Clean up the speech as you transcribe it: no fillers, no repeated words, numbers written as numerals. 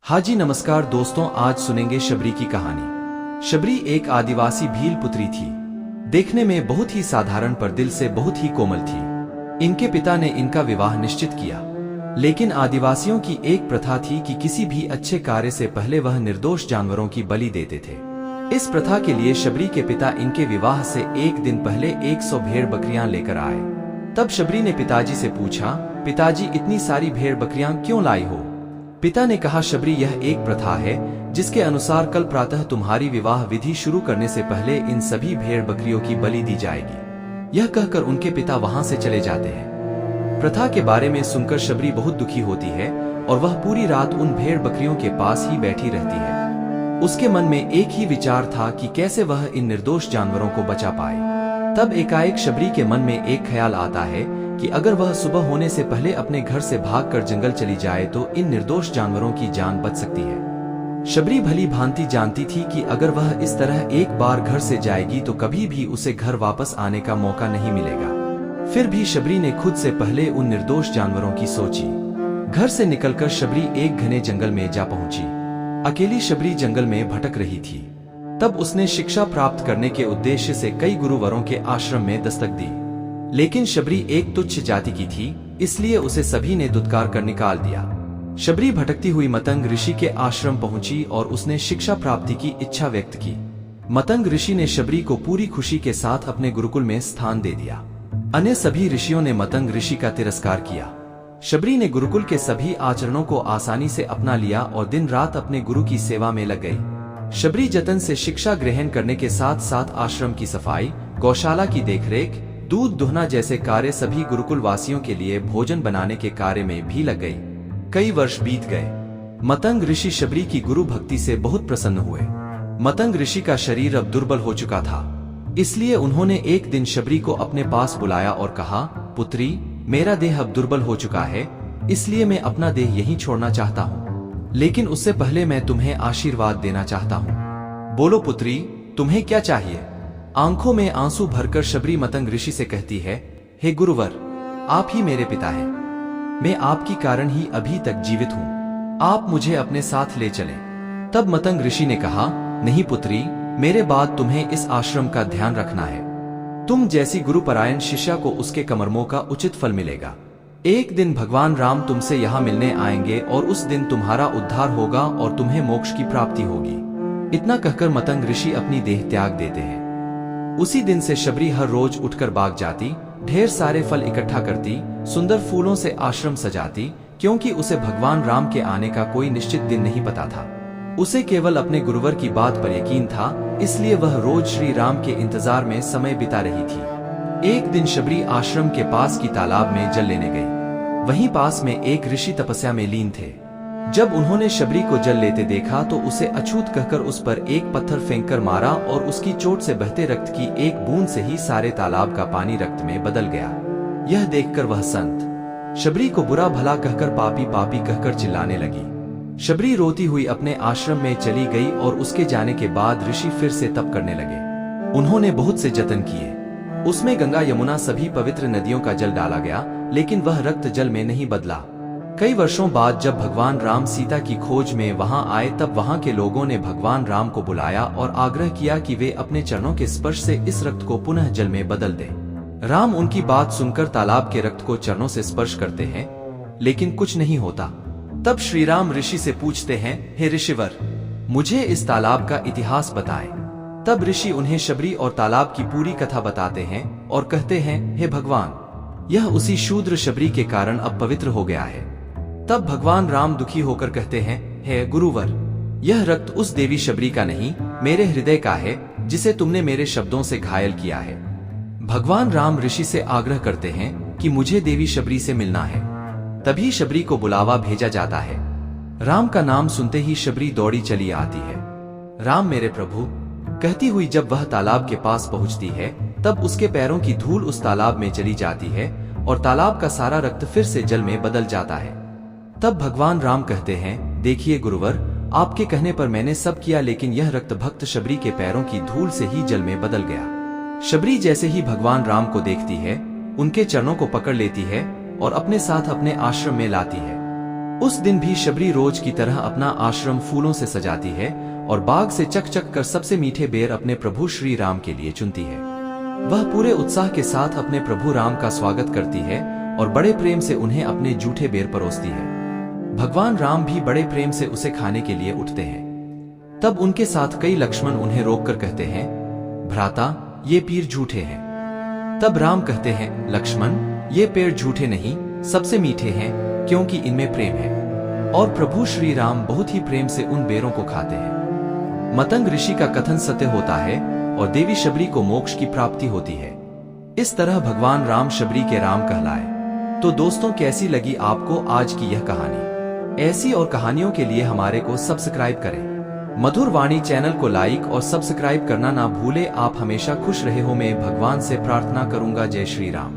हाँ जी नमस्कार दोस्तों, आज सुनेंगे शबरी की कहानी। शबरी एक आदिवासी भील पुत्री थी। देखने में बहुत ही साधारण पर दिल से बहुत ही कोमल थी। इनके पिता ने इनका विवाह निश्चित किया, लेकिन आदिवासियों की एक प्रथा थी कि किसी भी अच्छे कार्य से पहले वह निर्दोष जानवरों की बलि देते थे। इस प्रथा के लिए शबरी के पिता इनके विवाह से एक दिन पहले 100 भेड़ बकरियां लेकर आए। तब शबरी ने पिताजी से पूछा, पिताजी इतनी सारी भेड़ बकरियां क्यों लाई हो? पिता ने कहा, शबरी यह एक प्रथा है जिसके अनुसार कल प्रातः तुम्हारी विवाह विधि शुरू करने से पहले इन सभी भेड़ बकरियों की बलि दी जाएगी। यह कहकर उनके पिता वहां से चले जाते हैं। प्रथा के बारे में सुनकर शबरी बहुत दुखी होती है और वह पूरी रात उन भेड़ बकरियों के पास ही बैठी रहती है। उसके मन में एक ही विचार था कि कैसे वह इन निर्दोष जानवरों को बचा पाए। तब एकाएक शबरी के मन में एक ख्याल आता है कि अगर वह सुबह होने से पहले अपने घर से भागकर जंगल चली जाए तो इन निर्दोष जानवरों की जान बच सकती है। शबरी भली भांति जानती थी कि अगर वह इस तरह एक बार घर से जाएगी तो कभी भी उसे घर वापस आने का मौका नहीं मिलेगा। फिर भी शबरी ने खुद से पहले उन निर्दोष जानवरों की सोची। घर से निकलकर शबरी एक घने जंगल में जा पहुंची। अकेली शबरी जंगल में भटक रही थी। तब उसने शिक्षा प्राप्त करने के उद्देश्य से कई गुरुवरों के आश्रम में दस्तक दी, लेकिन शबरी एक तुच्छ जाति की थी, इसलिए उसे सभी ने दुत्कार कर निकाल दिया। शबरी भटकती हुई मतंग ऋषि के आश्रम पहुंची और उसने शिक्षा प्राप्ति की इच्छा व्यक्त की। मतंग ऋषि ने शबरी को पूरी खुशी के साथ अपने गुरुकुल में स्थान दे दिया। अन्य सभी ऋषियों ने मतंग ऋषि का तिरस्कार किया। शबरी ने गुरुकुल के सभी आचरणों को आसानी से अपना लिया और दिन रात अपने गुरु की सेवा में लग गई। शबरी जतन से शिक्षा ग्रहण करने के साथ साथ आश्रम की सफाई, गौशाला की देखरेख, दूध दुहना जैसे कार्य, सभी गुरुकुल वासियों के लिए भोजन बनाने के कार्य में भी लग गई। कई वर्ष बीत गए। मतंग ऋषि शबरी की गुरु भक्ति से बहुत प्रसन्न हुए। मतंग ऋषि का शरीर अब दुर्बल हो चुका था, इसलिए उन्होंने एक दिन शबरी को अपने पास बुलाया और कहा, पुत्री, मेरा देह अब दुर्बल हो चुका है, इसलिए मैं अपना देह यहीं छोड़ना चाहता हूँ, लेकिन उससे पहले मैं तुम्हें आशीर्वाद देना चाहता हूँ। बोलो पुत्री, तुम्हें क्या चाहिए? आंखों में आंसू भरकर शबरी मतंग ऋषि से कहती है, हे गुरुवर, आप ही मेरे पिता हैं। मैं आपकी कारण ही अभी तक जीवित हूँ। आप मुझे अपने साथ ले चलें। तब मतंग ऋषि ने कहा, नहीं पुत्री, मेरे बाद तुम्हें इस आश्रम का ध्यान रखना है। तुम जैसी गुरुपरायण शिष्या को उसके कर्मों का उचित फल मिलेगा। एक दिन भगवान राम तुमसे यहाँ मिलने आएंगे और उस दिन तुम्हारा उद्धार होगा और तुम्हें मोक्ष की प्राप्ति होगी। इतना कहकर मतंग ऋषि अपनी देह त्याग देते हैं। उसी दिन से शबरी हर रोज उठकर बाग जाती, ढेर सारे फल इकट्ठा करती, सुंदर फूलों से आश्रम सजाती, क्योंकि उसे भगवान राम के आने का कोई निश्चित दिन नहीं पता था। उसे केवल अपने गुरुवर की बात पर यकीन था, इसलिए वह रोज श्री राम के इंतजार में समय बिता रही थी। एक दिन शबरी आश्रम के पास की तालाब में जल लेने गई। वहीं पास में एक ऋषि तपस्या में लीन थे। जब उन्होंने शबरी को जल लेते देखा तो उसे अछूत कहकर उस पर एक पत्थर फेंककर मारा और उसकी चोट से बहते रक्त की एक बूंद से ही सारे तालाब का पानी रक्त में बदल गया। यह देखकर वह संत शबरी को बुरा भला कहकर पापी पापी कहकर चिल्लाने लगी। शबरी रोती हुई अपने आश्रम में चली गई और उसके जाने के बाद ऋषि फिर से तप करने लगे। उन्होंने बहुत से जतन किए। उसमें गंगा, यमुना, सभी पवित्र नदियों का जल डाला गया, लेकिन वह रक्त जल में नहीं बदला। कई वर्षों बाद जब भगवान राम सीता की खोज में वहां आए, तब वहां के लोगों ने भगवान राम को बुलाया और आग्रह किया कि वे अपने चरणों के स्पर्श से इस रक्त को पुनः जल में बदल दें। राम उनकी बात सुनकर तालाब के रक्त को चरणों से स्पर्श करते हैं, लेकिन कुछ नहीं होता। तब श्री राम ऋषि से पूछते हैं, हे ऋषिवर, मुझे इस तालाब का इतिहास बताएं। तब ऋषि उन्हें शबरी और तालाब की पूरी कथा बताते हैं और कहते हैं, हे भगवान, यह उसी शूद्र शबरी के कारण अब पवित्र हो गया है। तब भगवान राम दुखी होकर कहते हैं, हे गुरुवर, यह रक्त उस देवी शबरी का नहीं, मेरे हृदय का है, जिसे तुमने मेरे शब्दों से घायल किया है। भगवान राम ऋषि से आग्रह करते हैं कि मुझे देवी शबरी से मिलना है। तभी शबरी को बुलावा भेजा जाता है। राम का नाम सुनते ही शबरी दौड़ी चली आती है। राम मेरे प्रभु कहती हुई जब वह तालाब के पास पहुंचती है, तब उसके पैरों की धूल उस तालाब में चली जाती है और तालाब का सारा रक्त फिर से जल में बदल जाता है। तब भगवान राम कहते हैं, देखिए गुरुवर, आपके कहने पर मैंने सब किया, लेकिन यह रक्त भक्त शबरी के पैरों की धूल से ही जल में बदल गया। शबरी जैसे ही भगवान राम को देखती है, उनके चरणों को पकड़ लेती है और अपने साथ अपने आश्रम में लाती है। उस दिन भी शबरी रोज की तरह अपना आश्रम फूलों से सजाती है और बाग से चक चक कर सबसे मीठे बेर अपने प्रभु श्री राम के लिए चुनती है। वह पूरे उत्साह के साथ अपने प्रभु राम का स्वागत करती है और बड़े प्रेम से उन्हें अपने जूठे बेर परोसती है। भगवान राम भी बड़े प्रेम से उसे खाने के लिए उठते हैं। तब उनके साथ कई लक्ष्मण उन्हें रोककर कहते हैं, भ्राता, ये पेड़ झूठे हैं। तब राम कहते हैं, लक्ष्मण, ये पेड़ झूठे नहीं, सबसे मीठे हैं, क्योंकि इनमें प्रेम है। और प्रभु श्री राम बहुत ही प्रेम से उन बेरों को खाते हैं। मतंग ऋषि का कथन सत्य होता है और देवी शबरी को मोक्ष की प्राप्ति होती है। इस तरह भगवान राम शबरी के राम कहलाए। तो दोस्तों, कैसी लगी आपको आज की यह कहानी? ऐसी और कहानियों के लिए हमारे को सब्सक्राइब करें। मधुर वाणी चैनल को लाइक और सब्सक्राइब करना ना भूले। आप हमेशा खुश रहे हो, मैं भगवान से प्रार्थना करूंगा। जय श्री राम।